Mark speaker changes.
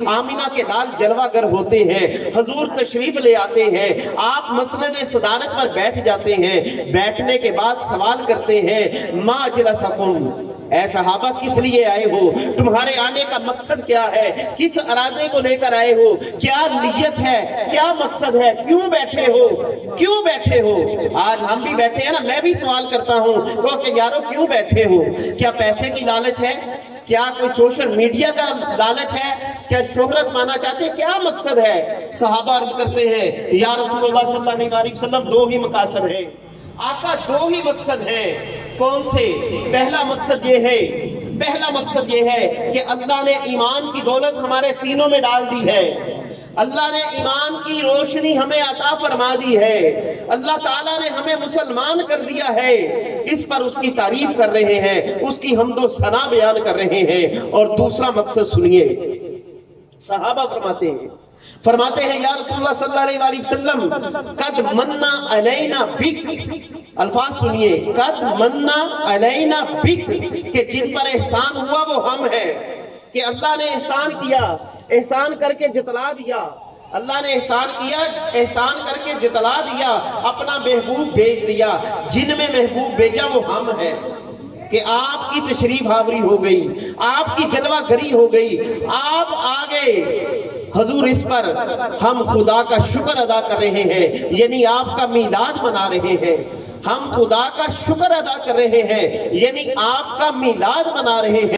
Speaker 1: آمینہ کے لال جلوہ گر ہوتے ہیں، حضور تشریف لے آتے ہیں، آپ مسند صدارت پر بیٹھ جاتے ہیں، بیٹھنے کے بعد سوال کرتے ہیں ما اجلسکم، اے صحابہ کس لیے آئے ہو؟ تمہارے آنے کا مقصد کیا ہے؟ کس ارادے کو لے کر آئے ہو؟ کیا نیت ہے؟ کیا مقصد ہے؟ کیوں بیٹھے ہو؟ کیوں بیٹھے ہو؟ آج ہم بھی بیٹھے ہیں نا، میں بھی سوال کرتا ہوں کہ یارو کیوں بیٹھے ہو؟ کیا پیسے کی لالچ ہے؟ کیا کوئی سوشل میڈیا کا لالچ ہے؟ کیا شہرت پانا چاہتے ہیں؟ کیا مقصد ہے؟ صحابہ عرض کرتے ہیں یا رسول اللہ صلی اللہ علیہ وسلم دو ہی مقاصد ہیں آقا، دو ہی مقصد ہیں۔ کون سے؟ پہلا مقصد یہ ہے کہ اللہ نے ایمان کی دولت ہمارے سینوں میں ڈال دی ہے، اللہ نے ایمان کی روشنی ہمیں عطا فرما دی ہے، اللہ تعالیٰ نے ہمیں مسلمان کر دیا ہے، اس پر اس کی تعریف کر رہے ہیں، اس کی حمد و ثنا بیان کر رہے ہیں۔ اور دوسرا مقصد سنیے، صحابہ فرماتے ہیں یا رسول اللہ صلی اللہ علیہ وسلم قد مننا علینا بک، الفاظ سنیے، قد مننا علینا بک، کہ جن پر احسان ہوا وہ ہم ہیں، کہ اللہ نے احسان کیا، احسان کر کے جتلا دیا، اللہ نے احسان کیا، احسان کر کے جتلا دیا، اپنا محبوب بھیج دیا، جن میں محبوب بھیجا وہ ہم ہیں، کہ آپ کی تشریف آوری ہو گئی، آپ کی جلوہ گری ہو گئی، آپ آگے حضور، اس پر ہم خدا کا شکر ادا کر رہے ہیں، یعنی آپ کا میلاد منا رہے ہیں، ہم خدا کا شکر ادا کر رہے ہیں، یعنی آپ کا میلاد منا رہے ہیں۔